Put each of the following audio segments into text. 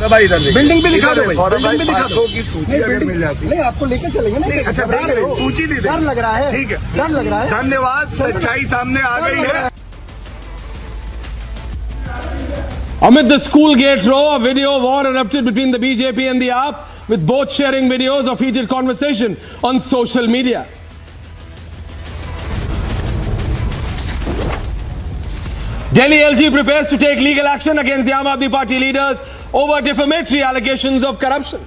भाई इधर बिल्डिंग भी दिखा दो भाई, बिल्डिंग भी दिखा दो की सूची अगर मिल जाती नहीं आपको लेकर चलेंगे ना। अच्छा सूची दी डर लग रहा है, ठीक है, डर लग रहा है। धन्यवाद, सच्चाई सामने आ गई है। Amid the school gate row, a video war erupted between the BJP and the AAP, with both sharing videos of heated conversation on social media. Delhi LG prepares to take legal action against the Aam Aadmi Party leaders over defamatory allegations of corruption.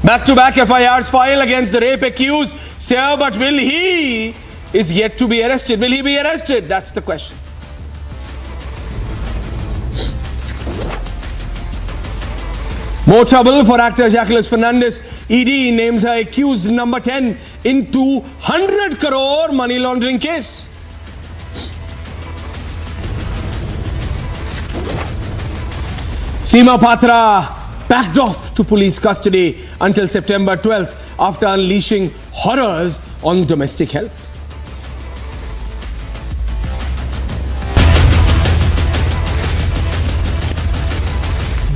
Back-to-back FIRs filed against the rape accused Sir, but will he is yet to be arrested. Will he be arrested? That's the question. More trouble for actor Jacqueline Fernandez. ED names her accused number 10 in 200 crore money laundering case. Seema Patra backed off to police custody until September 12th after unleashing horrors on domestic help.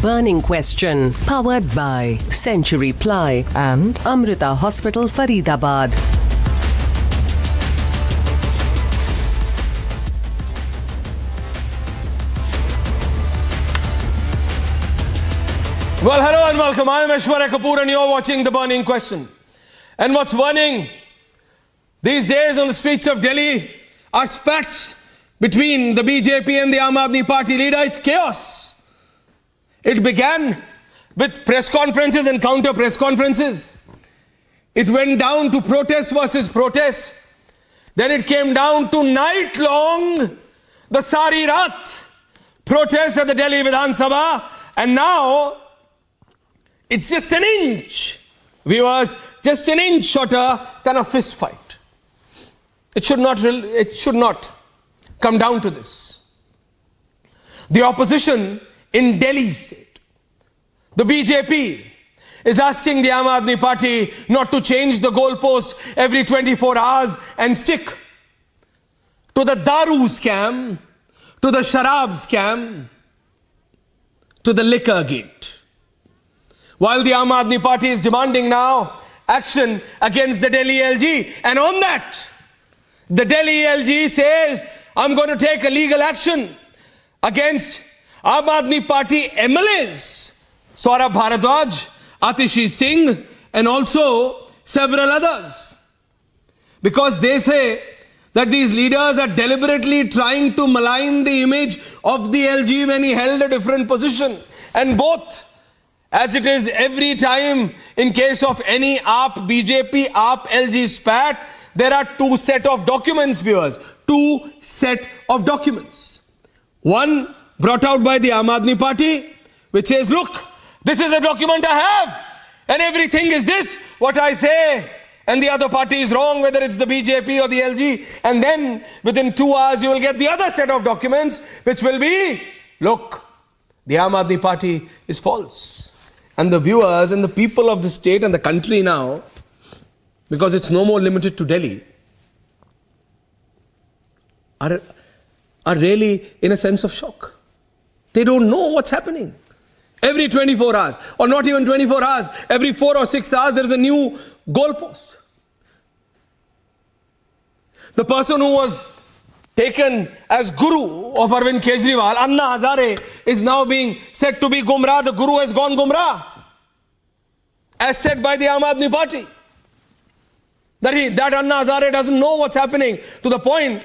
Burning Question, powered by Century Ply and Amrita Hospital, Faridabad. Well, hello and welcome. I am Aishwarya Kapoor and you're watching The Burning Question. And what's burning these days on the streets of Delhi are spats between the BJP and the Aam Aadmi Party leader. It's chaos. It began with press conferences and counter press conferences. It went down to protest versus protest. Then it came down to night-long, the Sari Raat protest at the Delhi Vidhan Sabha. And now, it's just an inch, viewers, just an inch shorter than a fist fight. It should not come down to this. The opposition in Delhi state, the BJP, is asking the Aam Aadmi Party not to change the goalpost every 24 hours and stick to the Daru scam, to the Sharab scam, to the liquor gate. While the Aam Aadmi Party is demanding now action against the Delhi LG, and on that, the Delhi LG says, I'm going to take a legal action against Aam Aadmi Party MLAs, Saurabh Bharadwaj, Atishi Singh, and also several others. Because they say that these leaders are deliberately trying to malign the image of the LG when he held a different position. And both, as it is every time in case of any AAP, BJP, AAP, LG spat, there are two set of documents, viewers. Two set of documents. One brought out by the Aam Aadmi Party, which says, look, this is a document I have, and everything is this, what I say, and the other party is wrong, whether it's the BJP or the LG. And then, within 2 hours, you will get the other set of documents, which will be, look, the Aam Aadmi Party is false. And the viewers and the people of the state and the country now, because it's no more limited to Delhi, are really in a sense of shock. They don't know what's happening. Every 24 hours, or not even 24 hours, every 4 or 6 hours, there is a new goalpost. The person who was taken as guru of Arvind Kejriwal, Anna Hazare, is now being said to be Gumrah. The guru has gone Gumrah, as said by the Aam Aadmi Party. That Anna Hazare doesn't know what's happening, to the point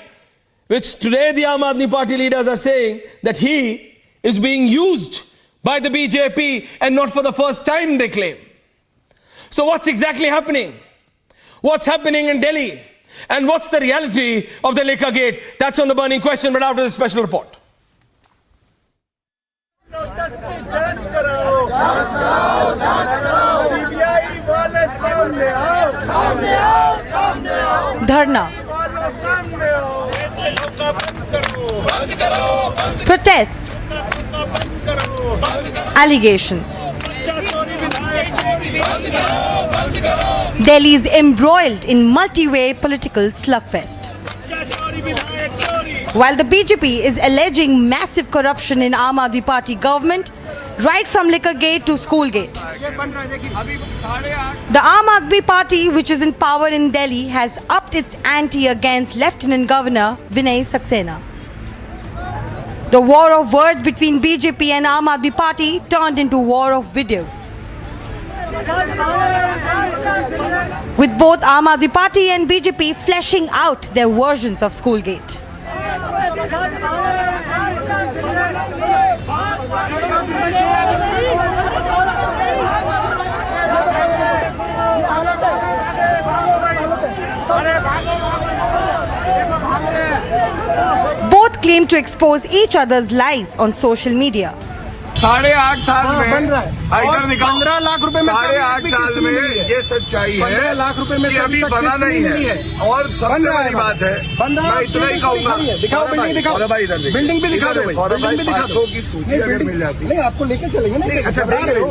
which today the Aam Aadmi Party leaders are saying that he is being used by the BJP, and not for the first time, they claim. So what's exactly happening? What's happening in Delhi? And what's the reality of the liquor gate? That's on The Burning Question, but after this special report. Dharna, protests, allegations. Delhi is embroiled in multi-way political slugfest. While the BJP is alleging massive corruption in Aam Aadmi Party government, right from liquor gate to school gate. The Aam Aadmi Party, which is in power in Delhi, has upped its ante against Lieutenant Governor Vinay Saxena. The war of words between BJP and Aam Aadmi Party turned into war of videos, with both Aam Aadmi Party and BJP fleshing out their versions of Schoolgate. Both claim to expose each other's lies on social media. 8.5 साल में बन रहा है। इधर निकाल 15 लाख रुपए में 8.5 साल में ये सच्चाई है। 15 लाख रुपए में ये अभी बना नहीं है। और सबसे बड़ी बात है, मैं इतना ही कहूँगा, दिखाओ बिल्डिंग दिखाओ भाई इधर बिल्डिंग भी दिखा दो, बिल्डिंग भी दिखा दो। 500 की सूची अगर मिल जाती नहीं आपको लेकर चलेंगे ना। अच्छा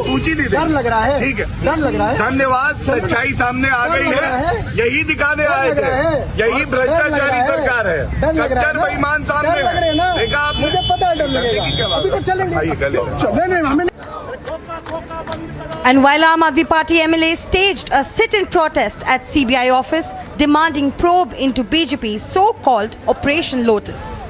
सूची दी डर लग रहा है, ठीक है, डर लग रहा है। धन्यवाद, सच्चाई सामने आ गई है, यही दिखाने आए थे, यही भ्रष्टाचारी सरकार है, कट्टर बेईमान सामने है। देखा आपने, मुझे पता है डर लगेगा, अभी तो चलेंगे। And while Aam Aadmi Party MLAs staged a sit-in protest at CBI office demanding probe into BJP's so-called Operation Lotus.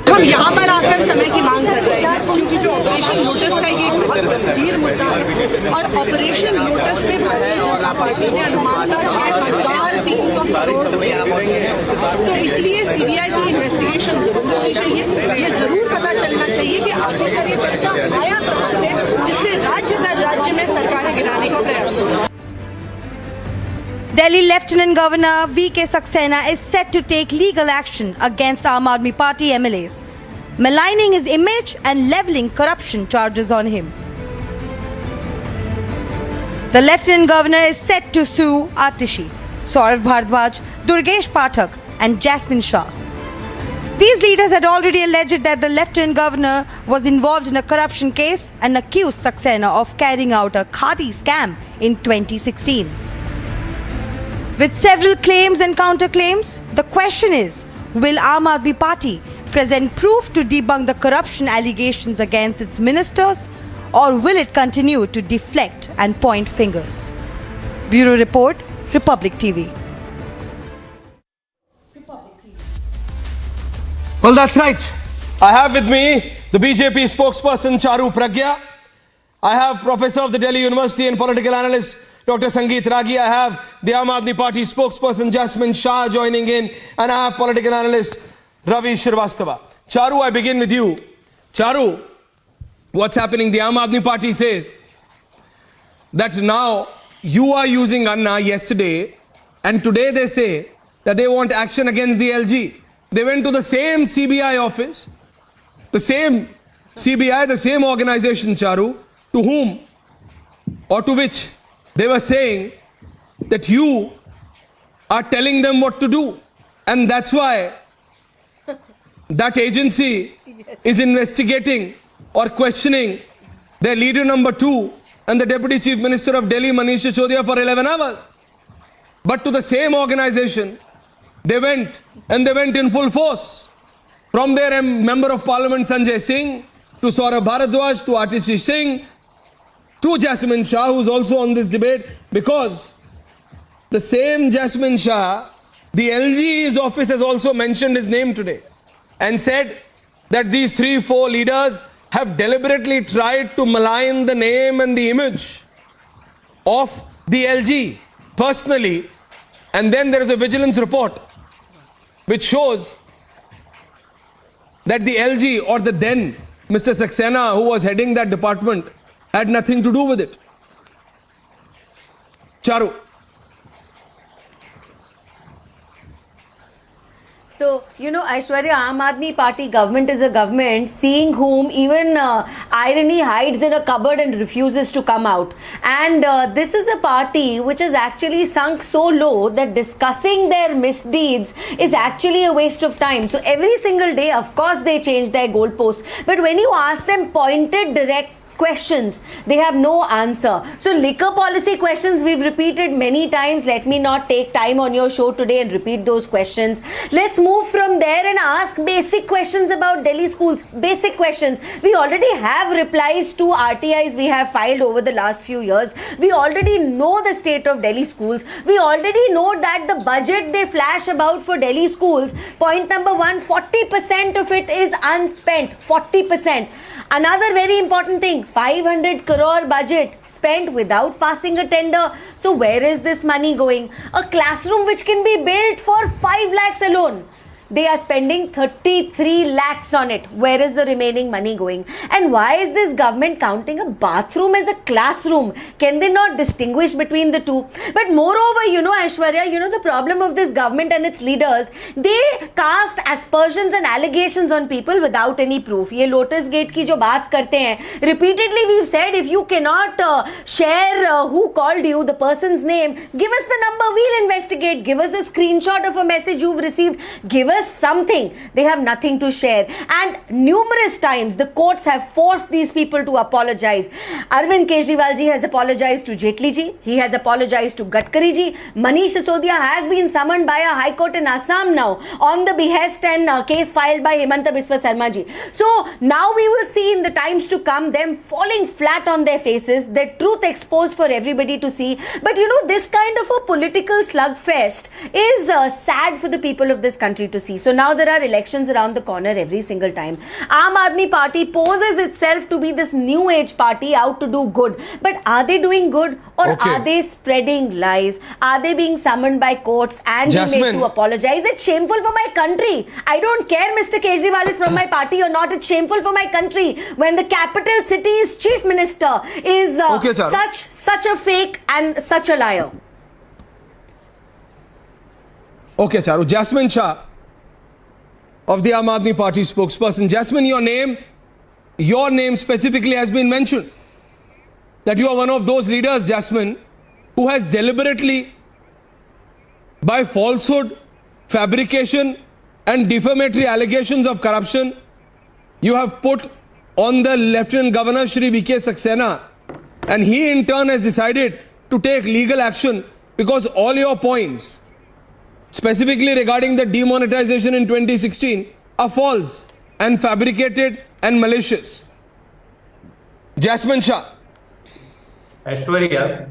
हम यहाँ पर आकर समय की मांग कर रहे हैं क्योंकि जो ऑपरेशन लोटस है ये एक बहुत गंभीर मुद्दा है और ऑपरेशन लोटस में भारतीय जनता पार्टी ने अनुमान था 6,300 करोड़ तो इसलिए सीबीआई की इन्वेस्टिगेशन जरूर होनी चाहिए। ये जरूर पता चलना चाहिए कि आखिरकार ये पैसा आया कहाँ से जिससे राज्य दर राज्य में सरकारें गिराने का प्रयास हो रहा है। Delhi Lieutenant Governor V.K. Saxena is set to take legal action against Aam Aadmi Party MLAs, maligning his image and levelling corruption charges on him. The Lieutenant Governor is set to sue Atishi, Saurav Bhardwaj, Durgesh Pathak and Jasmine Shah. These leaders had already alleged that the Lieutenant Governor was involved in a corruption case and accused Saxena of carrying out a khadi scam in 2016. With several claims and counterclaims, the question is, will Aam Aadmi Party present proof to debunk the corruption allegations against its ministers, or will it continue to deflect and point fingers? Bureau Report, Republic TV. Well, that's right. I have with me the BJP spokesperson Charu Pragya. I have Professor of the Delhi University and political analyst Dr. Sangeet Ragi. I have the Aam Aadmi Party spokesperson Jasmine Shah joining in, and I have political analyst Ravi Shrivastava. Charu, I begin with you. Charu, what's happening? The Aam Aadmi Party says that now you are using Anna yesterday, and today they say that they want action against the LG. They went to the same CBI office, the same CBI, the same organization, Charu, to whom or to which they were saying that you are telling them what to do. And that's why that agency is investigating or questioning their leader number 2 and the Deputy Chief Minister of Delhi, Manish Sisodia, for 11 hours. But to the same organization, they went in full force. From their Member of Parliament Sanjay Singh to Saurav Bhardwaj to Atishi Singh to Jasmine Shah, who's also on this debate, because the same Jasmine Shah, the LG's office has also mentioned his name today and said that these 3-4 leaders have deliberately tried to malign the name and the image of the LG personally. And then there is a vigilance report which shows that the LG or the then Mr. Saxena, who was heading that department, had nothing to do with it. Charu. So, Aishwarya, Aam Aadmi Party government is a government seeing whom even irony hides in a cupboard and refuses to come out. And this is a party which is actually sunk so low that discussing their misdeeds is actually a waste of time. So every single day, of course, they change their goalposts. But when you ask them pointed, direct questions, they have no answer. So liquor policy questions we've repeated many times. Let me not take time on your show today and repeat those questions. Let's move from there and ask basic questions about Delhi schools. Basic questions. We already have replies to RTIs we have filed over the last few years. We already know the state of Delhi schools. We already know that the budget they flash about for Delhi schools, point number one, 40% of it is unspent. 40%. Another very important thing, 500 crore budget spent without passing a tender. So where is this money going? A classroom which can be built for 5 lakhs alone, they are spending 33 lakhs on it. Where is the remaining money going? And why is this government counting a bathroom as a classroom? Can they not distinguish between the two? But moreover, Aishwarya, the problem of this government and its leaders, they cast aspersions and allegations on people without any proof. Ye Lotus Gate ki jo baat karte hain, repeatedly we've said, if you cannot share who called you, the person's name, give us the number, we'll investigate. Give us a screenshot of a message you've received. Give us something. They have nothing to share. And numerous times the courts have forced these people to apologize. Arvind Kejriwal ji has apologized to Jaitley ji. He has apologized to Gadkari ji. Manish Sisodia has been summoned by a high court in Assam now on the behest and case filed by Himanta Biswa Sarma ji. So now we will see in the times to come them falling flat on their faces, their truth exposed for everybody to see. But this kind of a political slugfest is sad for the people of this country to see. So now there are elections around the corner every single time. Aam Aadmi Party poses itself to be this new age party out to do good. But are they doing good, or are they spreading lies? Are they being summoned by courts and being made to apologize? It's shameful for my country. I don't care Mr. Kejriwal is from my party or not. It's shameful for my country when the capital city's chief minister is such a fake and such a liar. Okay, Charu. Jasmine Shah of the Aam Aadmi Party spokesperson. Jasmine, your name specifically has been mentioned. That you are one of those leaders, Jasmine, who has deliberately, by falsehood, fabrication and defamatory allegations of corruption, you have put on the Lieutenant Governor Shri V.K. Saxena, and he in turn has decided to take legal action because all your points, specifically regarding the demonetization in 2016, are false and fabricated and malicious. Jasmine Shah. Aishwarya,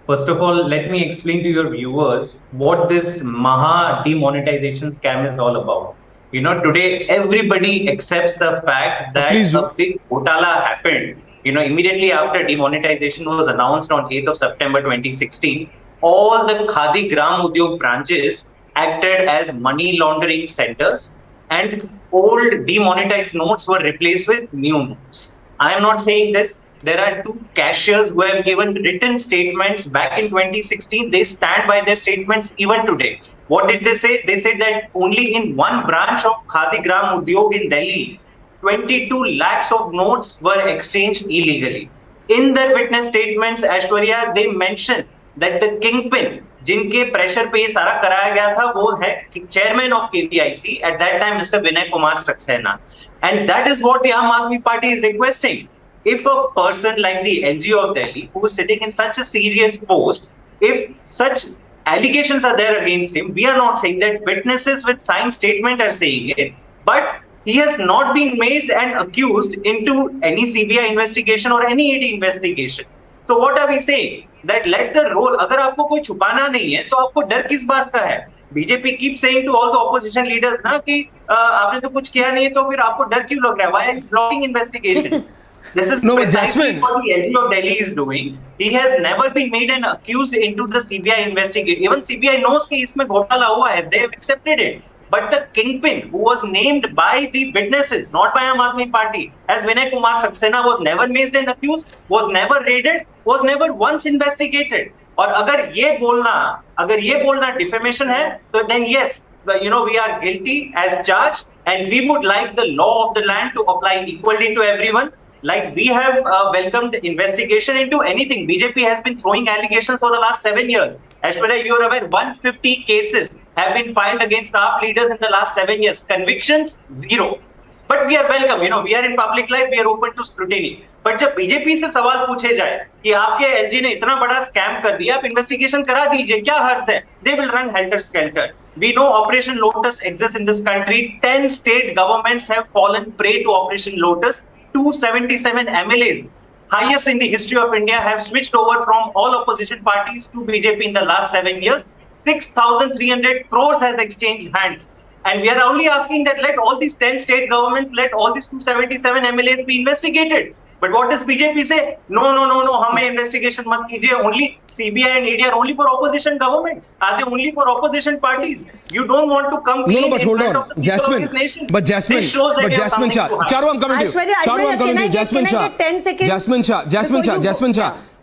first of all, let me explain to your viewers what this Maha demonetization scam is all about. Today everybody accepts the fact that a big ghotala happened. Immediately after demonetization was announced on 8th of September 2016, all the Khadi Gram Udyog branches acted as money laundering centers, and old demonetized notes were replaced with new notes. I am not saying this. There are 2 cashiers who have given written statements back in 2016. They stand by their statements even today. What did they say? They said that only in one branch of Khadi Gram Udyog in Delhi, 22 lakhs of notes were exchanged illegally. In their witness statements, Aishwarya, they mentioned that the kingpin, जिनके pressure पे ये सारा कराया गया था, वो है chairman of KVIC at that time, Mr. Vinay Kumar Saxena. And that is what the Aam Aadmi Party is requesting. If a person like the LG of Delhi, who is sitting in such a serious post, if such allegations are there against him, we are not saying that witnesses with signed statement are saying it, but he has not been made and accused into any CBI investigation or any ED investigation. So what are we saying? That let the role, अगर आपको कोई छुपाना नहीं है, तो आपको डर किस बात का है? BJP keeps saying to all the opposition leaders ना कि आपने तो कुछ किया नहीं है, तो फिर आपको डर क्यों लग रहा है? Why are you blocking investigation? This is precisely what the LG of Delhi is doing. He has never been made and accused into the CBI investigation. Even CBI knows कि इसमें घोटाला हुआ है. They have accepted it. But the kingpin, who was named by the witnesses, not by Aam Aadmi Party, as Vinay Kumar Saxena, was never made and accused, was never raided, was never once investigated. और अगर ये बोलना defamation है, तो then yes, we are guilty as charged, and we would like the law of the land to apply equally to everyone. Like we have welcomed investigation into anything. BJP has been throwing allegations for the last 7 years. Aishwarya, you are aware, 150 cases have been filed against top leaders in the last 7 years. Convictions, 0. But but we are welcome. We are in public life. We are open to scrutiny. But जब BJP से सवाल पूछे जाए कि आपके LG ने इतना बड़ा स्कैम कर दिया, आप इन्वेस्टिगेशन करा दीजिए, क्या हर्ज है? They will run helter skelter. We know Operation Lotus exists in this country. 10 state governments have fallen prey to Operation Lotus. 277 MLAs, highest in the history of India, have switched over from all opposition parties to BJP in the last 7 years. 6,300 crores has exchanged hands. And we are only asking that let all these 10 state governments, let all these 277 MLAs be investigated. But what does BJP say? No, हमें investigation मत कीजिए. Only CBI and ED are only for opposition governments. Are they only for opposition parties? You don't want to come clean but hold on. Jasmine, but Jasmine Shah. Charu, I'm coming to you. Charu, I'm coming to you. Jasmine Shah. 10 seconds.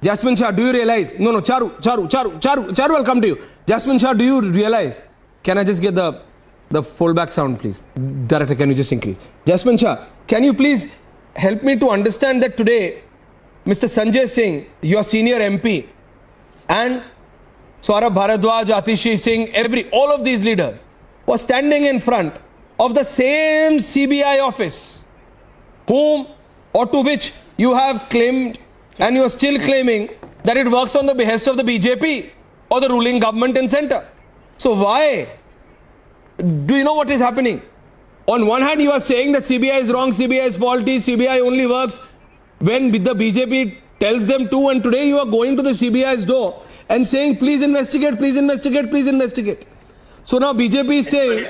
Jasmine Shah, do you realize? No, Charu, I'll come to you. Jasmine Shah, do you realize? Can I just get the fallback sound, please? Director, can you just increase? Jasmine Shah, can you please help me to understand that today, Mr. Sanjay Singh, your senior MP, and Saurabh Bharadwaj, Atishi Singh, all of these leaders were standing in front of the same CBI office, whom or to which you have claimed and you are still claiming that it works on the behest of the BJP or the ruling government in center. So why? Do you know what is happening? On one hand, you are saying that CBI is wrong, CBI is faulty, CBI only works when the BJP tells them to, and today you are going to the CBI's door and saying, please investigate, please investigate, please investigate. So now BJP is saying,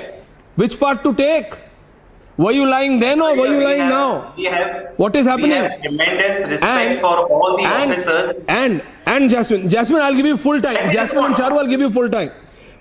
which part to take? Were you lying then or were you lying now? What is happening? We have tremendous respect for all the officers. And Jasmine, I'll give you full time. Jasmine and Charu, I'll give you full time.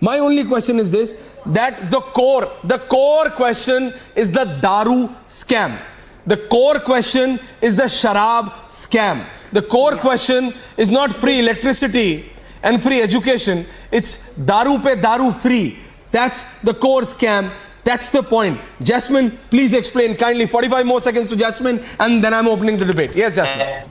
My only question is this, that the core question is the Daru scam. The core question is the Sharab scam. The core question is not free electricity and free education. It's Daru pe Daru free. That's the core scam. That's the point. Jasmine, please explain kindly. 45 more seconds to Jasmine and then I'm opening the debate. Yes, Jasmine.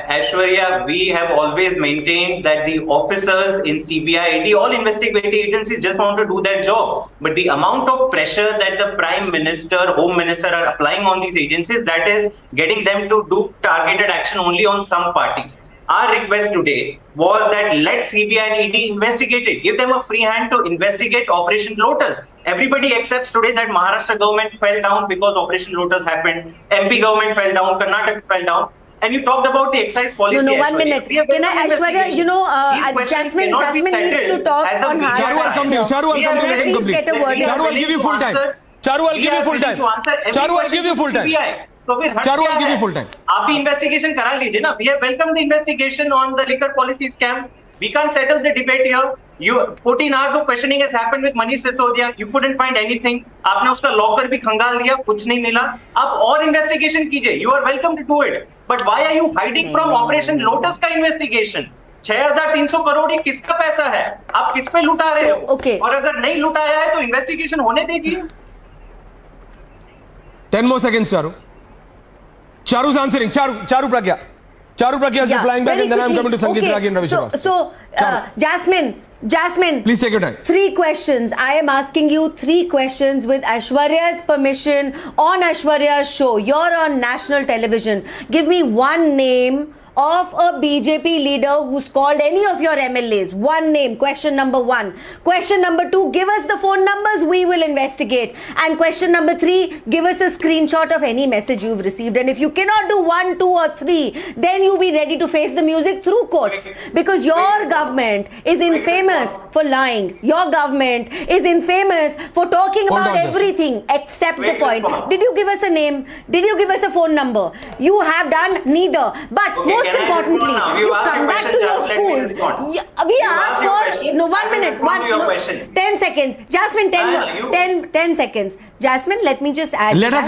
Aishwarya, we have always maintained that the officers in CBI, ED, all investigative agencies just want to do their job. But the amount of pressure that the Prime Minister, Home Minister are applying on these agencies, that is getting them to do targeted action only on some parties. Our request today was that let CBI and ED investigate it. Give them a free hand to investigate Operation Lotus. Everybody accepts today that Maharashtra government fell down because Operation Lotus happened. MP government fell down. Karnataka fell down. And you talked about the excise policy. No, 1 minute. Can I, Aishwarya, Jasmine needs to talk on her. Charu, I'll come to you. Charu, I'll come to you. Let him complete. Charu, I'll give you full time. Charu, I'll give you full time. Charu, I'll give you full time. तो फिर Charu, I'll give you full time. आप भी investigation करा लीजिए ना. We have welcomed the investigation on the liquor policy scam. We can't settle the debate here. 14 hours of questioning has happened with Manish Sisodia. You couldn't find anything. आपने उसका locker भी खंगाल दिया, कुछ नहीं मिला. आप और investigation कीजिए. You are welcome to do it. But why are you hiding from Operation Lotus का investigation? 6,300 करोड़ ये किसका पैसा है? आप किस पे लुटा रहे हो? और अगर नहीं लुटाया है तो investigation होने दीजिए. 10 more seconds, Charu. Charu's answering. Charu Pragya. Charu Pragya is replying back and then I'm coming to Sangeet Ragi and Ravi Srivastava. So Jasmine. Please take your time. 3 questions. I am asking you 3 questions with Aishwarya's permission on Aishwarya's show. You're on national television. Give me one name of a BJP leader who's called any of your MLAs. One name. Question number 1. Question number 2, give us the phone numbers, we will investigate. And question number 3, give us a screenshot of any message you've received. And if you cannot do 1, 2 or 3, then you be ready to face the music through courts. Because your government is infamous for lying. Your government is infamous for talking about everything except the point. Did you give us a name? Did you give us a phone number? You have done neither. But most importantly, you come back to your schools. We asked for 1 minute. 10 seconds. Jasmine, 10 seconds. Jasmine, let me just add. Let her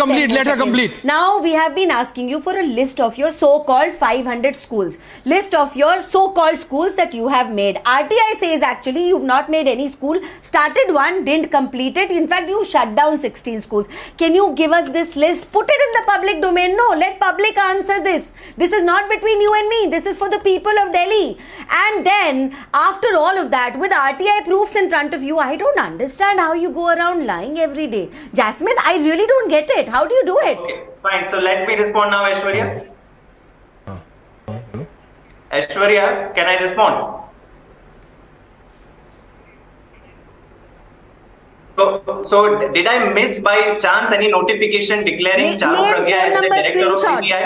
complete. Now we have been asking you for a list of your so-called 500 schools. List of your so-called schools that you have made. RTI says actually you've not made any school. Started one, didn't complete it. In fact, you shut down 16 schools. Can you give us this list? Put it in the public domain. No, let public answer this. This is not between you and me. This is for the people of Delhi. And then, after all of that, with RTI proofs in front of you, I don't understand how you go around lying every day. Jasmine, I really don't get it. How do you do it? Okay, fine. So let me respond now, Aishwarya. Aishwarya, can I respond? So did I miss by chance any notification declaring Charu Pragya as the director of CBI?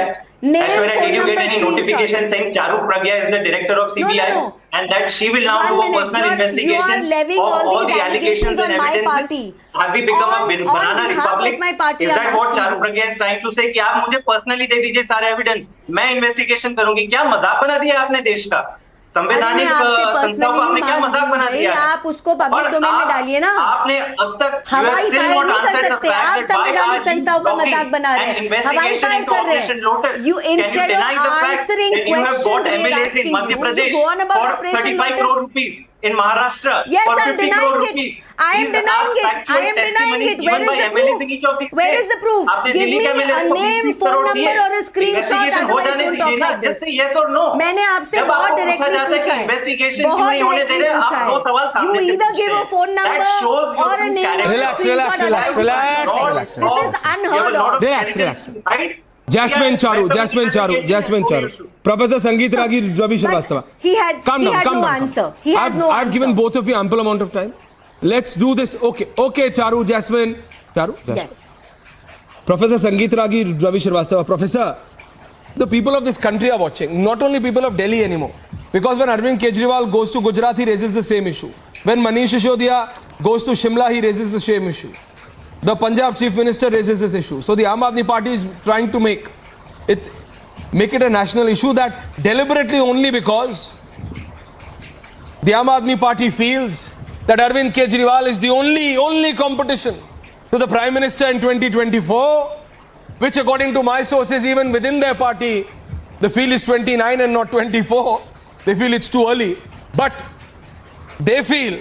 Aishwarya, did you get any notification saying Charu Pragya is the director of CBI? No. And that she will now do a personal investigation of all the allegations and evidences? Have we become a banana republic? Is that what Charu Pragya is trying to say? कि आप मुझे personally दे दीजिए सारे evidence, मैं investigation करूंगी? क्या मजाक बना दिया आपने देश का? संवैधानिक संस्थाओं को आपने क्या मजाक बना दिया है? आप उसको पब्लिक डोमेन में डालिए ना। आपने अब तक हवाई फाइल नहीं कर सकते, आप संवैधानिक संस्थाओं का मजाक बना रहे हैं, हवाई फाइल कर रहे हैं। You instead of answering questions we are asking you go on about Operation 35 crore rupees in Maharashtra. Yes, for I'm 50 crore denying rupees. it. I am denying it. I am denying it. Where is the proof? Where is the proof? Give me a name, phone number और a screenshot. Otherwise don't talk like this. Just say yes or no. मैंने आपसे बहुत directly पूछा है. बहुत directly पूछा है. You either give a phone number or a name. Relax. This is unheard of. Relax. Jasmine Charu. Professor Sangeet Ragi, Ravi Srivastava. He had no answer. He has no answer. I've given both of you ample amount of time. Let's do this. Okay, Charu, Jasmine. Yes. Professor Sangeet Ragi, Ravi Srivastava. Professor, the people of this country are watching. Not only people of Delhi anymore. Because when Arvind Kejriwal goes to Gujarat, he raises the same issue. When Manish Sisodiya goes to Shimla, he raises the same issue. The Punjab Chief Minister raises this issue. So the Aam Aadmi Party is trying to make it a national issue, that deliberately only because the Aam Aadmi Party feels that Arvind Kejriwal is the only competition to the Prime Minister in 2024, which according to my sources, even within their party, they feel is 29 and not 24. They feel it's too early. But they feel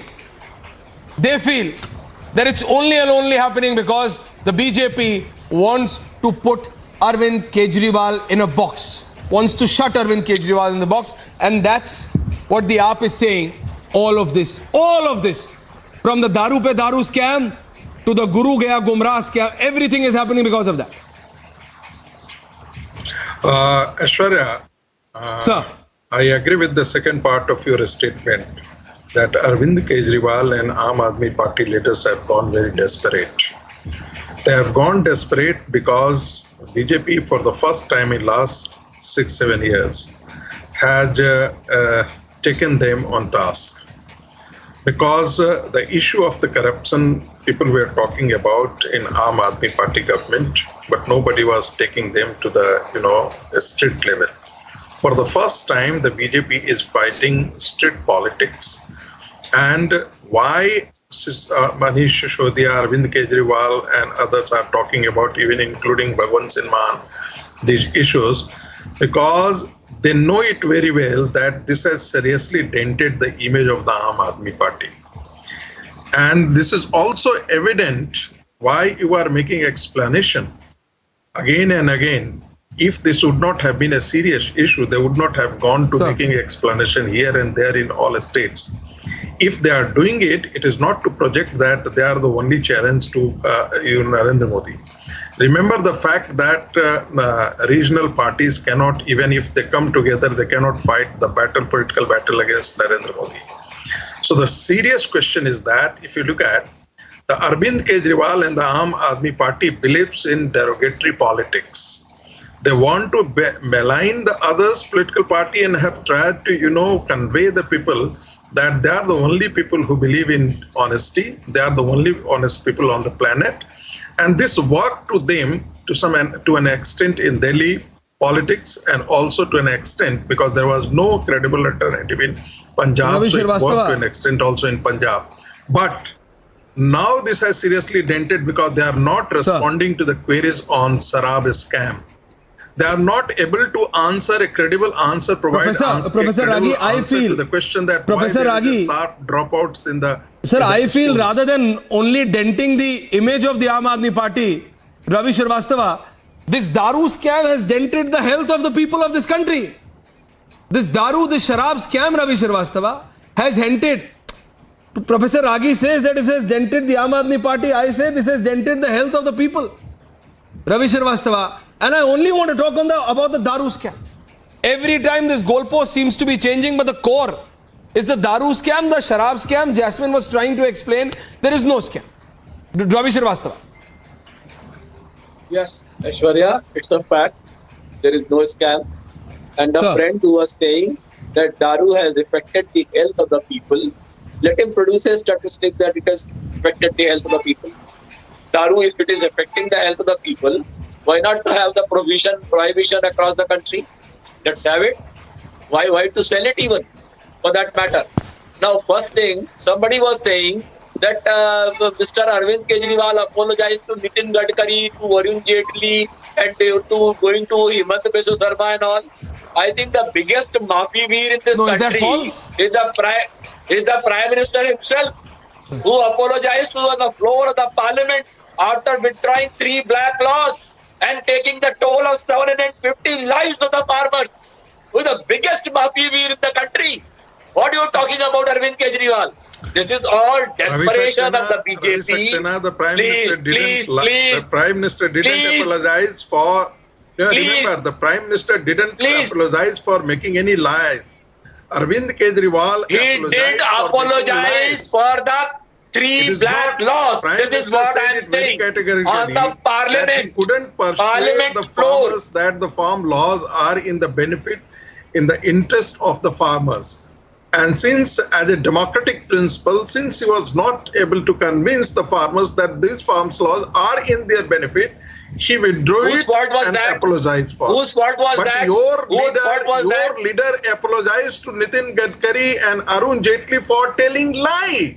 that it's only and only happening because the BJP wants to put Arvind Kejriwal in a box, wants to shut Arvind Kejriwal in the box, and that's what the AAP is saying. All of this, from the Daru Pe Daru scam to the Guru Gaya Gumrah scam, everything is happening because of that. Aishwarya, Sir, I agree with the second part of your statement, that Arvind Kejriwal and Aam Aadmi Party leaders have gone very desperate. They have gone desperate because BJP, for the first time in last 6-7 years, has taken them on task. Because the issue of the corruption people were talking about in Aam Aadmi Party government, but nobody was taking them to the street level. For the first time, the BJP is fighting street politics. And why Manish Sisodiya, Arvind Kejriwal and others are talking about, even including Bhagwan Sinman, these issues, because they know it very well that this has seriously dented the image of the Aam Aadmi Party. And this is also evident why you are making explanation again and again. If this would not have been a serious issue, they would not have gone to making explanation here and there in all states. If they are doing it, it is not to project that they are the only challenge to Narendra Modi. Remember the fact that regional parties cannot, even if they come together, they cannot fight the political battle against Narendra Modi. So the serious question is that if you look at the Arvind Kejriwal and the Aam Aadmi Party believes in derogatory politics. They want to malign the others political party and have tried to, convey the people that they are the only people who believe in honesty. They are the only honest people on the planet. And this worked to them to an extent in Delhi politics, and also to an extent because there was no credible alternative in Punjab. So it worked to an extent also in Punjab. But now this has seriously dented because they are not responding to the queries on Sarab scam. They are not able to answer a credible answer, Professor Ragi, I feel to the question that Professor why Ragi, sharp dropouts in the sir, I feel rather than only denting the image of the Aam Aadmi Party, Ravi Srivastava, this Daru scam has dented the health of the people of this country. This Sharab scam, Ravi Srivastava, has hinted. Professor Ragi says that it has dented the Aam Aadmi Party. I say this has dented the health of the people. Ravi Srivastava. And I only want to talk about the Daru scam. Every time this goalpost seems to be changing, but the core is the Daru scam, the Sharab scam. Jasmine was trying to explain there is no scam. Ravi Srivastava. Yes, Aishwarya, it's a fact. There is no scam. And a friend who was saying that Daru has affected the health of the people, let him produce a statistics that it has affected the health of the people. Daru, if it is affecting the health of the people, why not to have the prohibition across the country? Let's have it. Why to sell it even, for that matter? Now, first thing, somebody was saying that Mr. Arvind Kejriwal apologized to Nitin Gadkari, to Varun Jaitley, and to going to Himant Biswa Sarma and all. I think the biggest maafi veer in this country is the Prime Minister himself, who apologized to the floor of the Parliament after withdrawing 3 black laws and taking the toll of 750 lives of the farmers. Who is the biggest maafi veer in the country? What are you talking about, Arvind Kejriwal? This is all desperation of the BJP. The Prime Minister didn't apologize for. Remember, the Prime Minister didn't apologize for making any lies. Arvind Kejriwal did apologize for the 3 black laws. This is what I am saying. On the Parliament, he couldn't persuade the farmers that the farm laws are in the benefit, in the interest of the farmers. And since, as a democratic principle, since he was not able to convince the farmers that these farms laws are in their benefit, he withdrew it and apologized for it. Whose fault was that? Your leader apologized to Nitin Gadkari and Arun Jaitley for telling lies,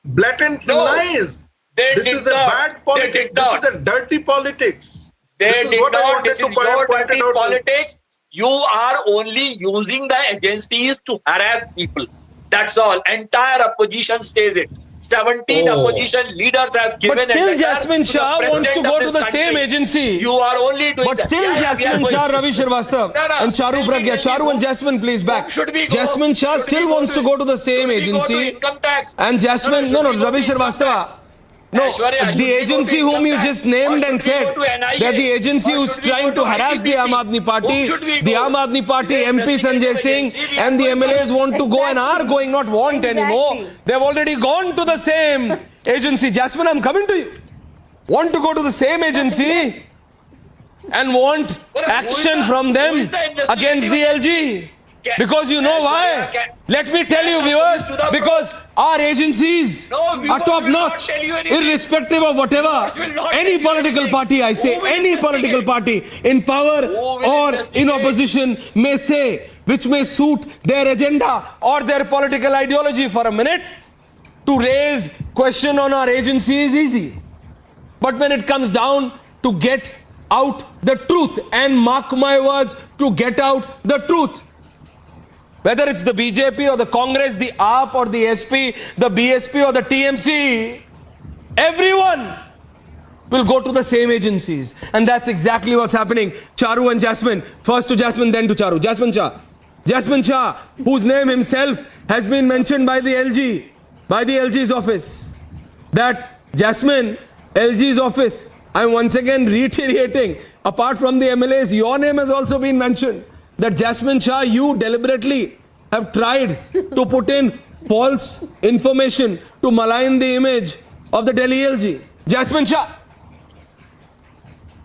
blatant lies. This is a bad politics. This is a dirty politics. This is your dirty politics. You are only using the agencies to harass people. That's all. Entire opposition says it. 17 opposition leaders have given. But still, Jasmine Shah wants to go to the same agency. You are only doing. But still, Jasmine Shah, Ravi Srivastava, and Charu Pragya. Charu and Jasmine, please back. Jasmine Shah still wants to go to the same agency. And Jasmine, no, Ravi Srivastava. No, the agency whom you just named and said that the agency who's trying to harass the Aam Aadmi Party, the Aam Aadmi Party MP Sanjay Singh and the MLAs want to go and are going, not want anymore. They've already gone to the same agency. Jasmine, I'm coming to you. Want to go to the same agency and want action from them against the LG. Because you know why? Let me tell you, viewers, because our agencies are top notch, irrespective of whatever any political party, I say, any political party in power or in opposition may say, which may suit their agenda or their political ideology. For a minute, to raise question on our agency is easy. But when it comes down to get out the truth, and mark my words, to get out the truth, whether it's the BJP or the Congress, the AAP or the SP, the BSP or the TMC, everyone will go to the same agencies. And that's exactly what's happening. Charu and Jasmine. First to Jasmine, then to Charu. Jasmine Shah. Jasmine Shah, whose name himself has been mentioned by the LG, by the LG's office. That Jasmine, LG's office, I'm once again reiterating, apart from the MLAs, your name has also been mentioned. That Jasmine Shah, you deliberately have tried to put in false information to malign the image of the Delhi LG. Jasmine Shah.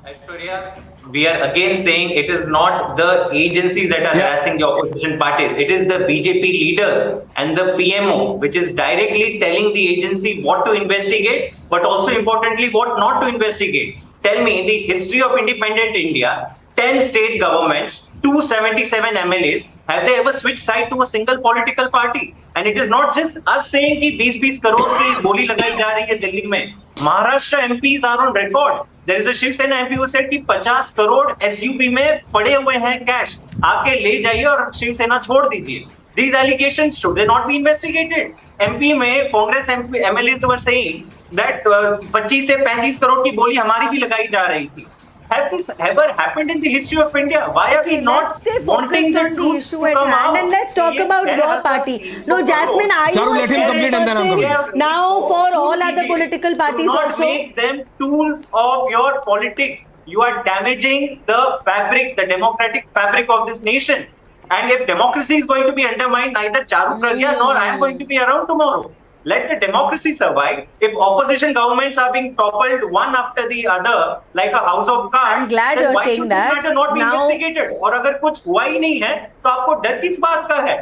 Aishwarya, we are again saying it is not the agencies that are harassing the opposition parties. It is the BJP leaders and the PMO, which is directly telling the agency what to investigate, but also importantly, what not to investigate. Tell me, in the history of independent India, 10 state governments, 277 MLAs, have they ever switched side to a single political party? And it is not just us saying कि 20-20 करोड़ की बोली लगाई जा रही है दिल्ली में. Maharashtra MPs are on record. There is a Shiv Sena MP who said कि 50 crore SUV में पड़े हुए हैं कैश. आके ले जाइए और शिव सेना छोड़ दीजिए. These allegations, should they not be investigated? MP में Congress MLAs were saying that 25 से 35 करोड़ की बोली हमारी भी लगाई जा रही थी. Has this ever happened in the history of India? Why are we not let's stay wanting focused the on the truth issue to at come hand out? and let's talk about your party. No, Jasmine, are you Charu, a let him complete and then I'm spokesperson now for all other political parties Do not also? make them tools of your politics. You are damaging the fabric, the democratic fabric of this nation. And if democracy is going to be undermined, neither Charu Pragya nor I am going to be around tomorrow. Let the democracy survive. If opposition governments are being toppled one after the other like a house of cards, I'm glad then you're why saying should this that. matter not be Now- investigated? और अगर कुछ हुआ ही नहीं है, तो आपको डर किस बात का है?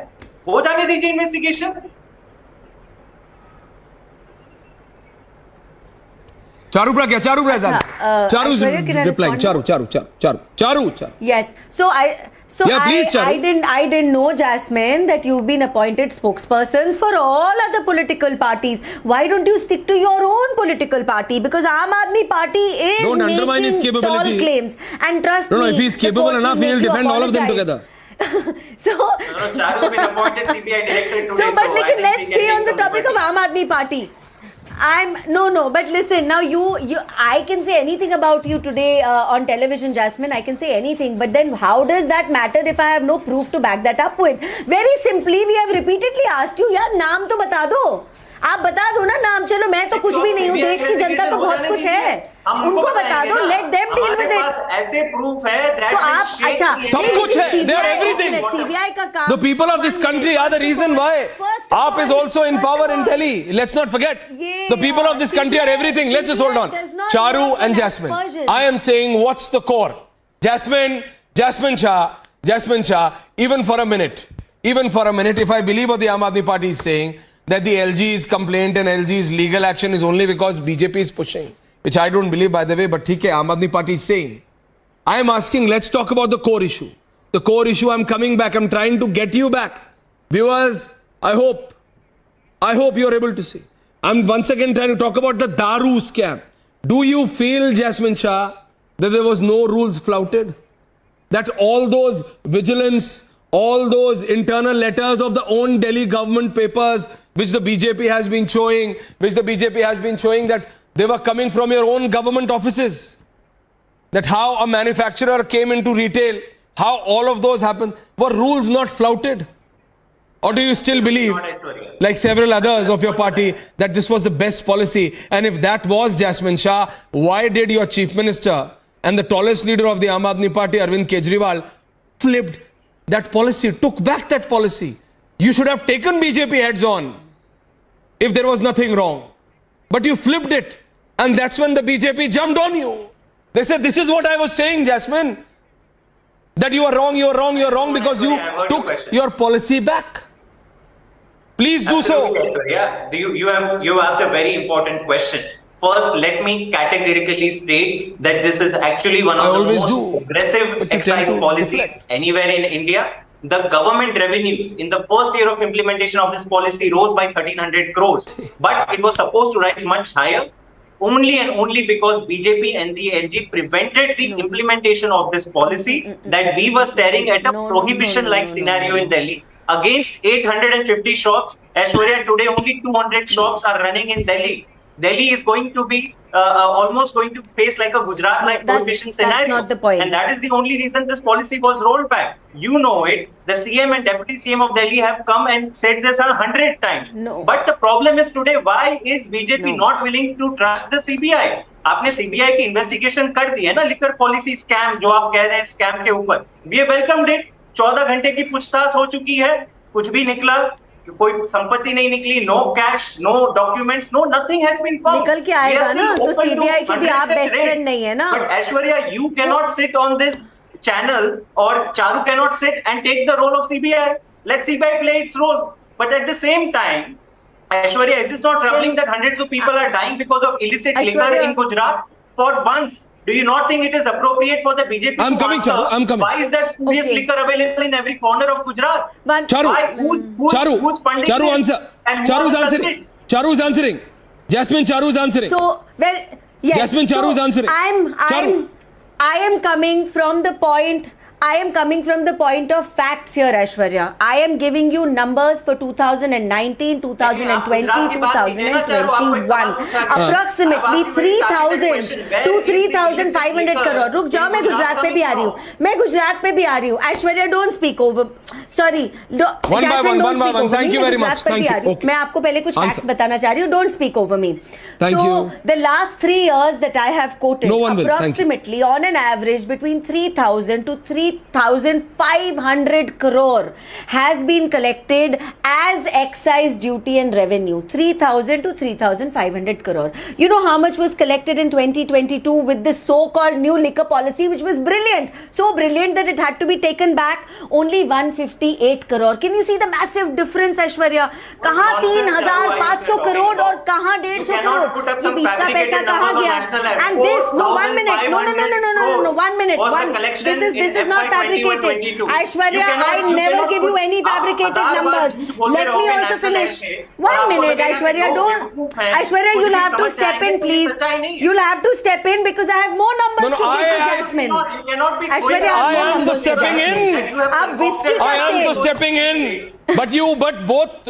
हो जाने दीजिए investigation. Charu Pragya, Charu's Aishwarya, can I replying. respond? Charu. Yes. Yeah, please, Charu. I didn't know, Jasmine, that you've been appointed spokespersons for all other political parties. Why don't you stick to your own political party? Because Aam Aadmi Party is Don't undermine his making capability. tall claims. And trust No, me, if he's the capable court will enough, make he'll you defend all of them apologize. together. So, Charu has been appointed CBI director today. so, but I like, think let's he can stay take on the some topic of liberty. Aam Aadmi Party. But listen, now I can say anything about you today on television, Jasmine. I can say anything, but then how does that matter if I have no proof to back that up with? Very simply, we have repeatedly asked you, यार नाम तो बता दो. आप बता दो ना नाम. चलो मैं तो कुछ भी नहीं हूँ. देश की जनता तो बहुत कुछ है. उनको बता दो. Let them deal with it. ऐसे proof है तो आप अच्छा सब कुछ है. They are everything. CBI का काम. The people of this country are the reason why AAP is also in power in Delhi. Let's not forget. The people of this country are everything. Let's just hold on. Charu and Jasmine. I am saying what's the core? Jasmine Shah, even for a minute, if I believe what the Aam Aadmi Party is saying, that the LG's complaint and LG's legal action is only because BJP is pushing, which I don't believe, by the way, but theek hai, Aam Aadmi Party is saying. I am asking, let's talk about the core issue. The core issue, I'm coming back. I'm trying to get you back. Viewers, I hope you're able to see. I'm once again trying to talk about the Daru scam. Do you feel, Jasmine Shah, that there was no rules flouted? That all those vigilance, all those internal letters of the own Delhi government papers, which the BJP has been showing, that they were coming from your own government offices. That how a manufacturer came into retail, how all of those happened, were rules not flouted? Or do you still believe, like several others of your party, that this was the best policy? And if that was, Jasmine Shah, why did your chief minister and the tallest leader of the Aam Aadmi Party, Arvind Kejriwal, flipped that policy, took back that policy? You should have taken BJP heads on if there was nothing wrong. But you flipped it. And that's when the BJP jumped on you. They said, this is what I was saying, Jasmine. That you are wrong because you took your policy back. Please do so. Yeah, you have asked a very important question. First, let me categorically state that this is actually one of the most aggressive excise policies anywhere in India. The government revenues in the first year of implementation of this policy rose by 1,300 crores, but it was supposed to rise much higher. Only and only because BJP and the LG prevented the implementation of this policy, that we were staring at a prohibition-like scenario in Delhi. Against 850 shops, Aishwarya, today only 200 shops are running in Delhi. Delhi is going to be almost going to face like a Gujarat-like prohibition scenario. That's not the point. And that is the only reason this policy was rolled back. You know it. The CM and Deputy CM of Delhi have come and said this 100 times. No. But the problem is today, why is BJP not willing to trust the CBI? आपने CBI की investigation कर दी है ना liquor policy scam जो आप कह रहे हैं scam के ऊपर. We have welcomed it. 14 घंटे की पूछताछ हो चुकी है. कुछ भी निकला. कोई संपत्ति नहीं निकली. No cash, no documents, no nothing has been found. निकल के आएगा ना. तो CBI की भी आप best friend नहीं है ना. But Aishwarya, you cannot sit on this channel, or Charu cannot sit and take the role of CBI. Let CBI play its role. But at the same time, Aishwarya, is this not troubling that hundreds of people are dying because of illicit liquor in Gujarat? For once, do you not think it is appropriate for the BJP I'm to coming, answer? Charu, I'm coming. Why is there spurious liquor available in every corner of Gujarat? Who's funding Charu, this? answer. And Charu's who answering. Charu's answering. Jasmine, Charu's answering. So, well, yes. Jasmine, Charu's answering. I am coming from the point. I am coming from the point of facts here, Aishwarya. I am giving you numbers for 2019, 2020, 2021. Approximately 3,000 to 3,500 crore. रुक जाओ, मैं गुजरात पे भी आ रही हूँ. Aishwarya, don't speak over. Sorry. One by one. Thank you very much. Thank you. मैं आपको पहले कुछ facts बताना चाह रही हूँ. Don't speak over me. Thank you. The last 3 years that I have quoted, approximately on an average between 3,000 to 3,500 crore has been collected as excise duty and revenue. 3,000 to 3,500 crore. You know how much was collected in 2022 with this so-called new liquor policy, which was brilliant. So brilliant that it had to be taken back. Only 158 crore. Can you see the massive difference, Aishwarya? कहाँ 3,500 crore और कहाँ 150 crore? ये बीच का पैसा कहाँ गया? And this, no, 1 minute. No, 1 minute. This is not fabricated. Aishwarya, I never give you any fabricated numbers. Let me also finish. 1 minute, Aishwarya. Aishwarya, you'll have to step in, please. You'll have to step in because I have more numbers to give to Jasmine. Aishwarya, I am the stepping in. I am the stepping in. But both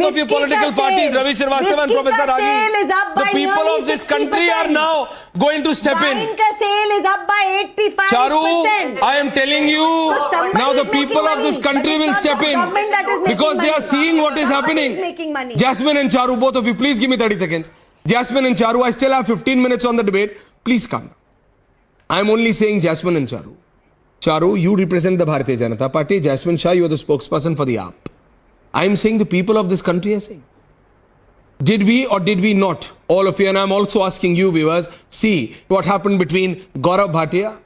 of your political parties, Ravi Srivastava and Professor Ragi, the people of this country are now going to step in. Wine ka sale is up by 85%. Charu, I am telling you, now the people of this country will step in because they are seeing what is happening. Jasmine and Charu, both of you, please give me 30 seconds. Jasmine and Charu, I still have 15 minutes on the debate. Please come. I am only saying Jasmine and Charu. Charu, you represent the Bharatiya Janata Party. Jasmine Shah, you are the spokesperson for the AAP. I am saying the people of this country are saying. Did we or did we not, all of you, and I am also asking you viewers, see what happened between Gaurav Bhatia,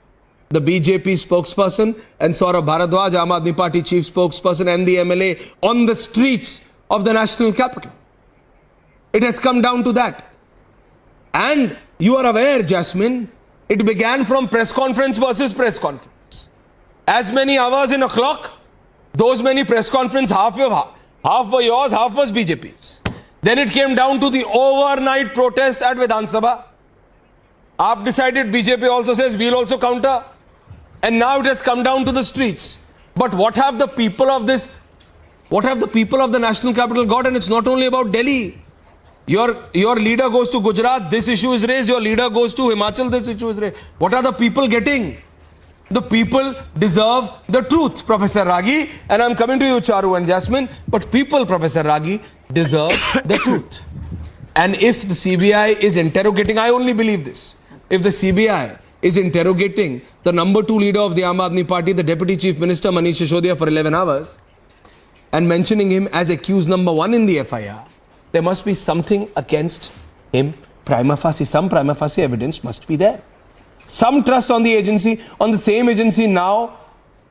the BJP spokesperson, and Saurabh Bharadwaj, Aam Aadmi Party chief spokesperson, and the MLA on the streets of the national capital? It has come down to that. And you are aware, Jasmine, it began from press conference versus press conference. As many hours in a clock, those many press conference, half were yours, half was BJP's. Then it came down to the overnight protest at Vidhan Sabha. AAP decided, BJP also says, we'll also counter. And now it has come down to the streets. But what have the people of the national capital got? And it's not only about Delhi. Your leader goes to Gujarat, this issue is raised. Your leader goes to Himachal, this issue is raised. What are the people getting? The people deserve the truth, Professor Ragi. And I'm coming to you, Charu and Jasmine. But people, Professor Ragi, deserve the truth. And if the CBI is interrogating, I only believe this. If the CBI is interrogating the number 2 leader of the Aam Aadmi Party, the Deputy Chief Minister Manish Sisodiya, for 11 hours, and mentioning him as accused number 1 in the FIR, there must be something against him prima facie. Some prima facie evidence must be there. Some trust on the agency, on the same agency now,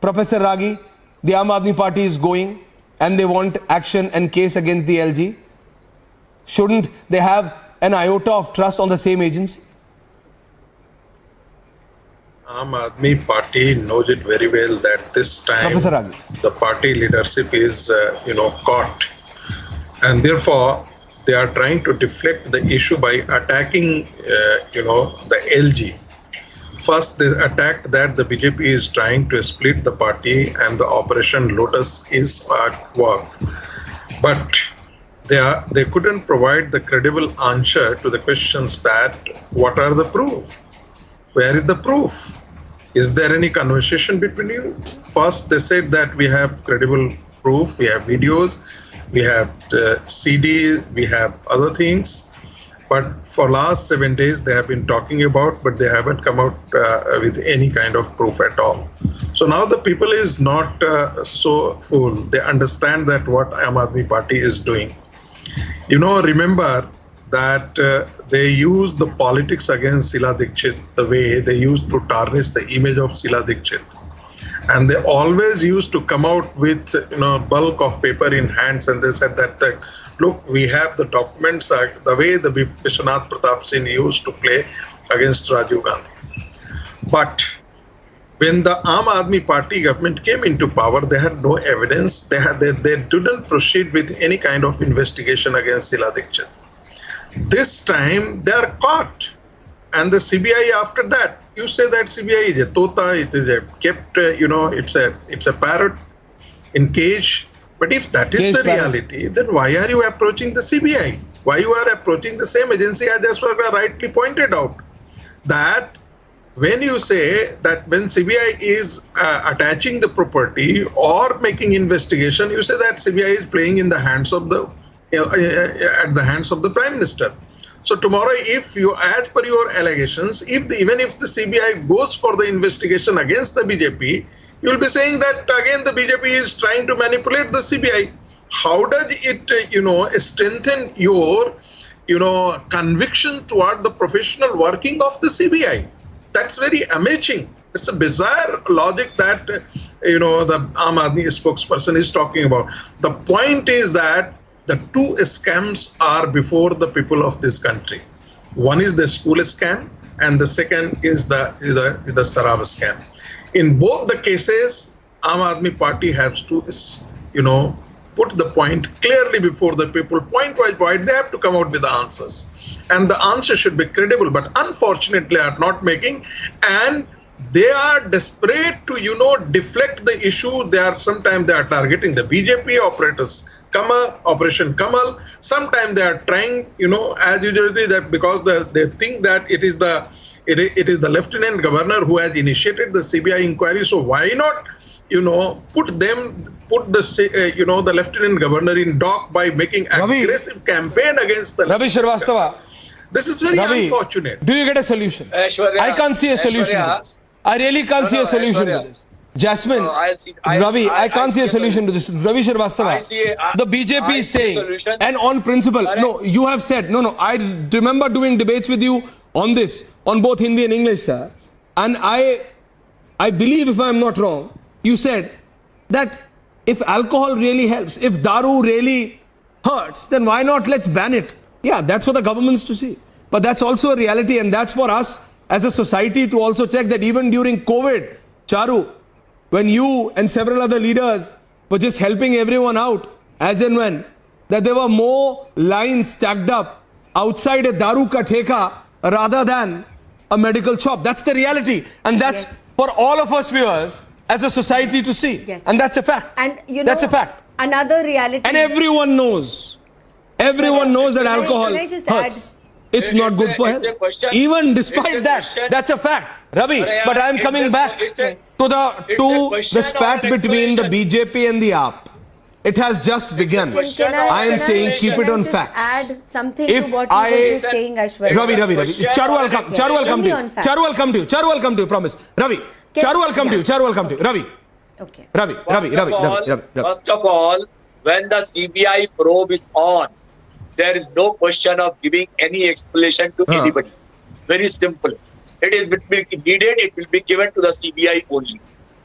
Professor Ragi, the Aam Aadmi Party is going and they want action and case against the LG. Shouldn't they have an iota of trust on the same agency? Aam Aadmi Party knows it very well that this time the party leadership is, caught. And therefore, they are trying to deflect the issue by attacking, the LG. First, they attacked that the BJP is trying to split the party and the Operation Lotus is at work. But they couldn't provide the credible answer to the questions that what are the proof? Where is the proof? Is there any conversation between you? First, they said that we have credible proof, we have videos, we have CD, we have other things. But for last 7 days, they have been talking about, but they haven't come out with any kind of proof at all. So now the people is not so fool. They understand that what Aam Aadmi Party is doing. Remember that they use the politics against Sheila Dikshit the way they used to tarnish the image of Sheila Dikshit. And they always used to come out with bulk of paper in hands, and they said that look, we have the documents, the way the Vishwanath Pratap Singh used to play against Rajiv Gandhi. But when the Aam Aadmi Party government came into power, they had no evidence. They didn't proceed with any kind of investigation against Sheila Dikshit. This time they are caught, and the CBI after that. you say that CBI is a tota, it is a kept, it's a parrot in cage. But if that is the reality, then why are you approaching the CBI? Why you are approaching the same agency as Jaswara rightly pointed out? That when you say that when CBI is attaching the property or making investigation, you say that CBI is playing in the hands of at the hands of the Prime Minister. So tomorrow, if you, as per your allegations, even if the CBI goes for the investigation against the BJP, you will be saying that again the BJP is trying to manipulate the CBI. How does it, strengthen your, conviction toward the professional working of the CBI? That's very amazing. It's a bizarre logic that, the Aam Aadmi spokesperson is talking about. The point is that the two scams are before the people of this country. One is the school scam, and the second is the Sarab scam. In both the cases, Aam Aadmi Party has to, put the point clearly before the people, point by point. They have to come out with the answers, and the answer should be credible. But unfortunately, are not making, and they are desperate to deflect the issue. Sometimes they are targeting the BJP operators. Operation Kamal. Sometimes they are trying, as usually, that because they think that it is the Lieutenant Governor who has initiated the CBI inquiry. So why not, put the Lieutenant Governor in dock by making aggressive campaign against the Ravi Srivastava. This is very unfortunate. Do you get a solution? I can't see a solution to this. I really can't see a solution to this. Jasmine, Ravi, I can't see a solution to this. Ravi Srivastava, the BJP is saying, and on principle, no, you have said, no, I remember doing debates with you on this, on both Hindi and English, sir. And I believe, if I'm not wrong, you said that if alcohol really helps, if daru really hurts, then why not let's ban it? Yeah, that's for the governments to see. But that's also a reality, and that's for us as a society to also check that even during COVID, Charu, when you and several other leaders were just helping everyone out, as and when, that there were more lines stacked up outside a daru ka theka rather than a medical shop. That's the reality. And that's for all of us viewers as a society to see. Yes. And that's a fact. And that's a fact. Another reality. And everyone knows that alcohol hurts. It's not good for health. Even despite that, that's a fact. Ravi, but I am coming back to the spat between the BJP and the AAP. It has just begun. I am saying keep it on facts. Add something to what you were saying, Aishwarya. Ravi. Charu will come to you. Charu will come to you, promise. Ravi, Charu will come to you. Ravi. Okay. Ravi. First of all, when the CBI probe is on, there is no question of giving any explanation to anybody. Very simple. It is needed, it will be given to the CBI only.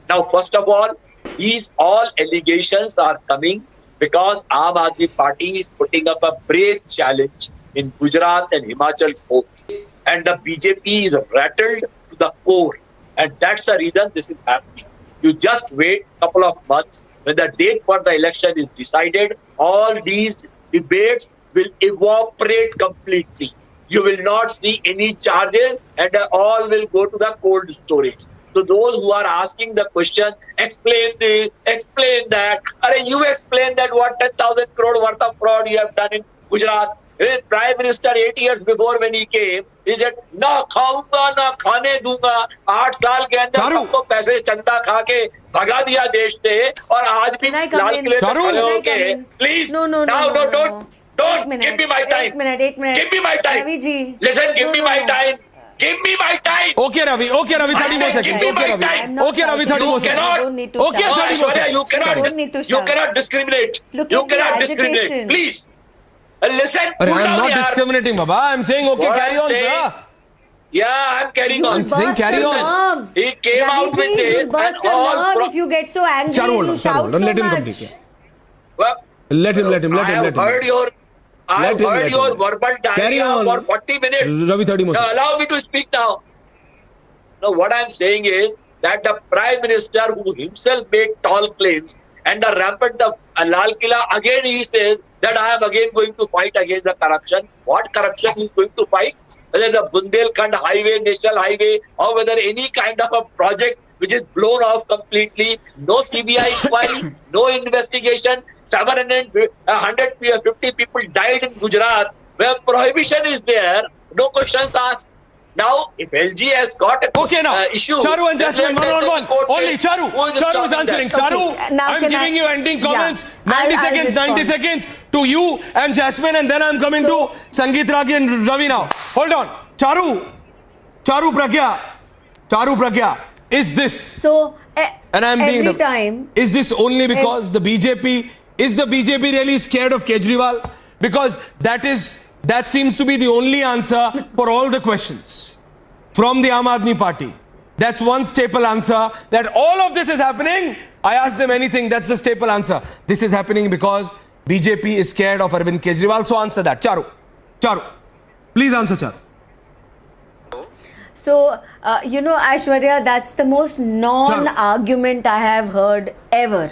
Now, first of all, these all allegations are coming because Aam Aadmi Party is putting up a brave challenge in Gujarat and Himachal court. And the BJP is rattled to the core. And that's the reason this is happening. You just wait a couple of months. When the date for the election is decided, all these debates will evaporate completely. You will not see any charges and all will go to the cold storage. So those who are asking the question, explain this, explain that. You explain that what 10,000 crore worth of fraud you have done in Gujarat. Prime Minister 8 years before when he came, he said, na khaunga, na khane dunga. 8 साल के अंदर सबको पैसे चंदा खा के भगा दिया देश से और आज भी लाल किले पे खड़े होके please don't give me my time. एक minute. Give me my time. Ravi ji. Listen, give me my time. Give me my time. Okay, Ravi, 30 more seconds. Okay, Ravi, 30 more seconds. Okay, 30 more seconds. You cannot discriminate. You cannot discriminate. Please. Listen. I'm not discriminating, Baba. I'm saying, okay, carry on, sir. Yeah, I'm carrying on. I'm saying carry on. He came out with this and all. If you get so angry, you shout so let him much. complete. Let him. I have heard your verbal diarrhea for 40 minutes. Ravi, 30 more. Allow me to speak now. Now, what I'm saying is that the Prime Minister, who himself made tall claims, and the rampant And Lal Killa again he says that I am again going to fight against the corruption. What corruption he is going to fight? Whether the Bundelkhand highway, national highway, or whether any kind of a project which is blown off completely, no CBI inquiry, no investigation, 150 people died in Gujarat, where prohibition is there, no questions asked. Now, if LG has got a issue... Charu and Jasmine, one-on-one. Only Charu. Charu is answering. Charu, Now I'm can giving you ending comments. Yeah. 90 I'll seconds, 90 respond. seconds to you and Jasmine, and then I'm coming to Sangeet Ragi and Ravi now. Hold on. Charu Pragya, is this... So, and I'm being... every time... Is this only because the BJP... Is the BJP really scared of Kejriwal? Because that seems to be the only answer for all the questions from the Aam Aadmi Party. That's one staple answer, that all of this is happening. I ask them anything, that's the staple answer. This is happening because BJP is scared of Arvind Kejriwal. So answer that. Charu. Please answer, Charu. So, Aishwarya, that's the most non-argument I have heard ever.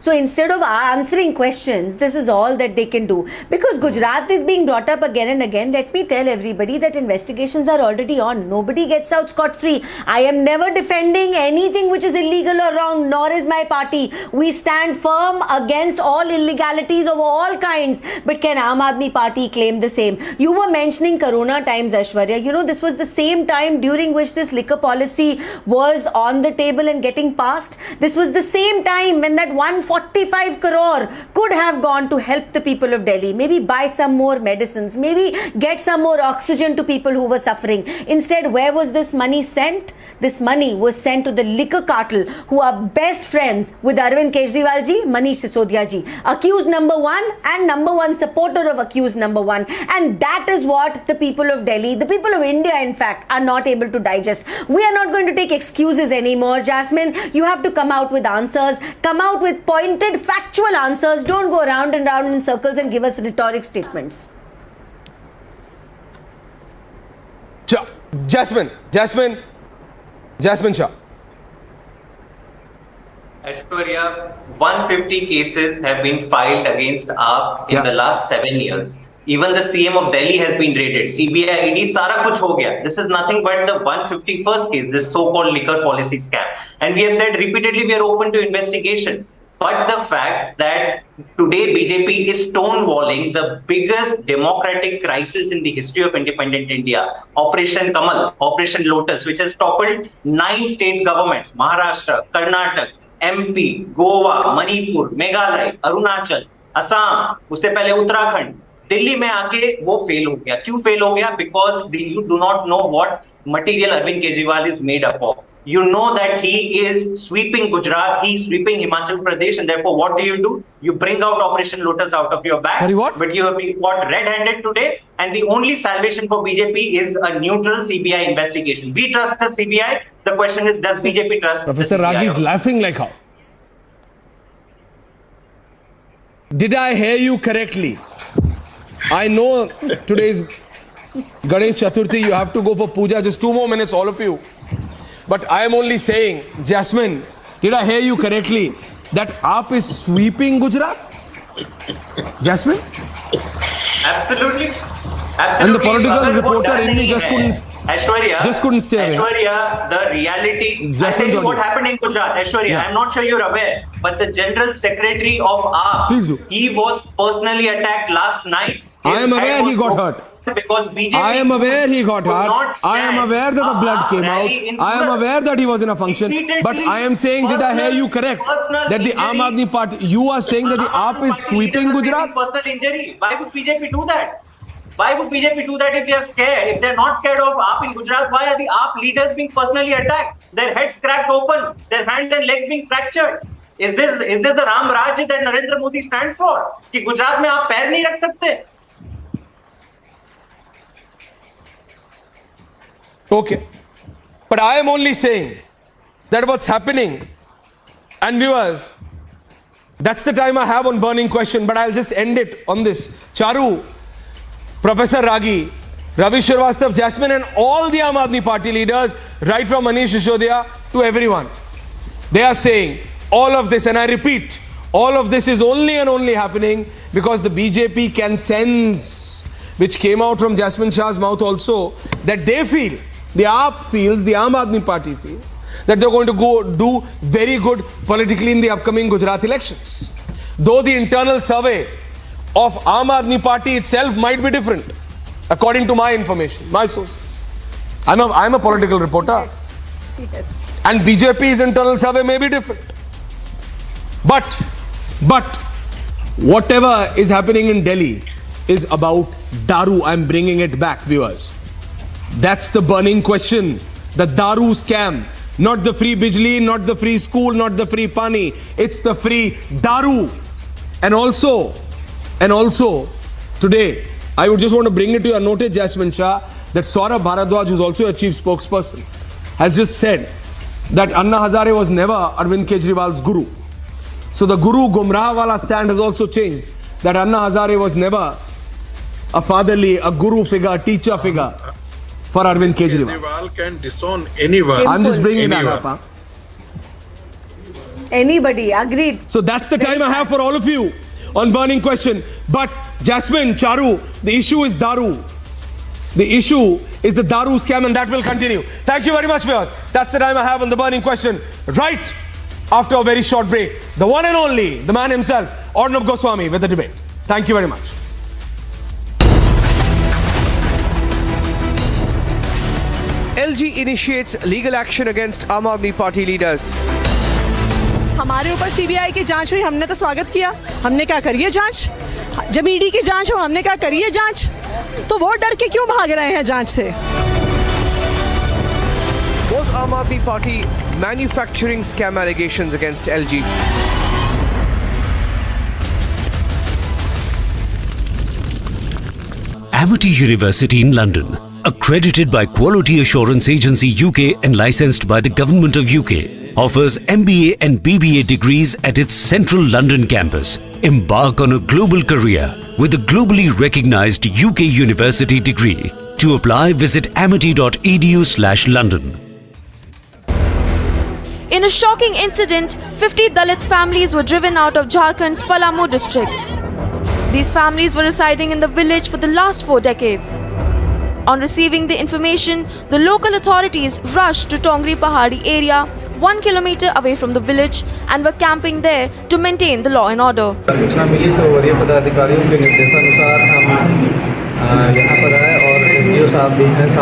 So instead of answering questions, this is all that they can do. Because Gujarat is being brought up again and again. Let me tell everybody that investigations are already on. Nobody gets out scot-free. I am never defending anything which is illegal or wrong, nor is my party. We stand firm against all illegalities of all kinds. But can Aam Aadmi Party claim the same? You were mentioning Corona times, Aishwarya. This was the same time during which this liquor policy was on the table and getting passed. This was the same time when that 145 crore could have gone to help the people of Delhi, maybe buy some more medicines, maybe get some more oxygen to people who were suffering. Instead, where was this money sent? This money was sent to the liquor cartel, who are best friends with Arvind Kejriwal ji, Manish Sisodia ji, accused number one and number one supporter of accused number one. And that is what the people of Delhi, the people of India in fact, are not able to digest. We are not going to take excuses anymore. Jasmine, you have to come out with answers, come out with pointed factual answers. Don't go round and round in circles and give us rhetoric statements. Jasmine Shah. Aishwarya, 150 cases have been filed against AAP in the last 7 years. Even the CM of Delhi has been raided. CBI, ED, sara kuch ho gaya. This is nothing but the 151st case, this so-called liquor policy scam. And we have said repeatedly we are open to investigation. But the fact that today BJP is stonewalling the biggest democratic crisis in the history of independent India, Operation Kamal, Operation Lotus, which has toppled 9 state governments, Maharashtra, Karnataka, MP, Goa, Manipur, Meghalaya, Arunachal, Assam, उससे पहले उत्तराखंड, दिल्ली में आके वो fail हो गया. क्यों fail हो गया? Because you do not know what material Arvind Kejriwal is made up of. You know that he is sweeping Gujarat, he is sweeping Himachal Pradesh, and therefore what do? You bring out Operation Lotus out of your bag. Sorry, what? But you have been caught red-handed today, and the only salvation for BJP is a neutral CBI investigation. We trust the CBI. The question is, does BJP trust Professor the CBI? Ragi is laughing like how? Did I hear you correctly? I know today is Ganesh Chaturthi, you have to go for puja, just 2 more minutes, all of you. But I am only saying, Jasmine, did I hear you correctly that AAP is sweeping Gujarat? Jasmine? Absolutely. And the political reporter in me just couldn't stay away. Aishwarya, the reality. I'll tell you what happened in Gujarat. Aishwarya, I'm not sure you're aware, but the General Secretary of AAP, he was personally attacked last night. I am aware he got hurt. Because BJP I am aware he got hurt. I am aware that the blood came out. I am aware that he was in a function. But I am saying, did I hear you correct? That the Aam Aadmi Party, you are saying that the AAP is sweeping Gujarat? Personal injury. Why would BJP do that? Why would BJP do that if they are scared? If they are not scared of AAP in Gujarat, why are the AAP leaders being personally attacked? Their heads cracked open, their hands and legs being fractured. Is this the Ram Raj that Narendra Modi stands for? कि गुजरात में आप पैर नहीं रख सकते? Okay. But I am only saying that what's happening, and viewers, that's the time I have on burning question, but I'll just end it on this. Charu, Professor Ragi, Ravi Srivastava, Jasmine, and all the Aam Aadmi Party leaders, right from Manish Sisodia to everyone, they are saying all of this, and I repeat, All of this is only and only happening because the BJP can sense, which came out from Jasmine Shah's mouth also, that they feel, the AAP feels, the Aam Aadmi Party feels, that they're going to go do very good politically in the upcoming Gujarat elections. Though the internal survey of Aam Aadmi Party itself might be different, according to my information, my sources. I'm a political reporter. And BJP's internal survey may be different. But whatever is happening in Delhi is about Daru. I'm bringing it back, viewers. That's the burning question. The Daru scam. Not the free bijli, not the free school, not the free pani. It's the free Daru. And also, today, I would just want to bring it to your notice, Jasmine Shah, that Saurabh Bharadwaj, who's also a chief spokesperson, has just said that Anna Hazare was never Arvind Kejriwal's guru. So the guru Gumrah wala stand has also changed. That Anna Hazare was never a fatherly, a guru figure, a teacher figure for Arvind Kejriwal. Kejriwal can disown anyone. I'm just bringing that up. Huh? Anybody, agreed. So that's the time I have for all of you on burning question. But Jasmine, Charu, the issue is Daru. The issue is the Daru scam, and that will continue. Thank you very much, viewers. That's the time I have on the burning question. Right after a very short break, the one and only, the man himself, Arnab Goswami, with the debate. Thank you very much. LG initiates legal action against Aam Aadmi Party leaders. हमारे ऊपर CBI की जांच हुई, हमने तो स्वागत किया। हमने क्या करिए जांच? जब ईडी की जांच हो, हमने क्या करिए जांच? तो वो डर के क्यों भाग रहे हैं जांच से? Was Aam Aadmi Party manufacturing scam allegations against LG? Amity University in London, accredited by Quality Assurance Agency UK and licensed by the Government of UK, offers MBA and BBA degrees at its central London campus. Embark on a global career with a globally recognized UK university degree. To apply, visit amity.edu/London. In a shocking incident, 50 Dalit families were driven out of Jharkhand's Palamu district. These families were residing in the village for the last 4 decades. On receiving the information, the local authorities rushed to Tongri Pahadi area, 1 kilometer away from the village, and were camping there to maintain the law and order. सूचना मिली तो वरीय पदाधिकारियों के निर्देशानुसार हम यहाँ पर आए और एसडीओ साहब भी हैं।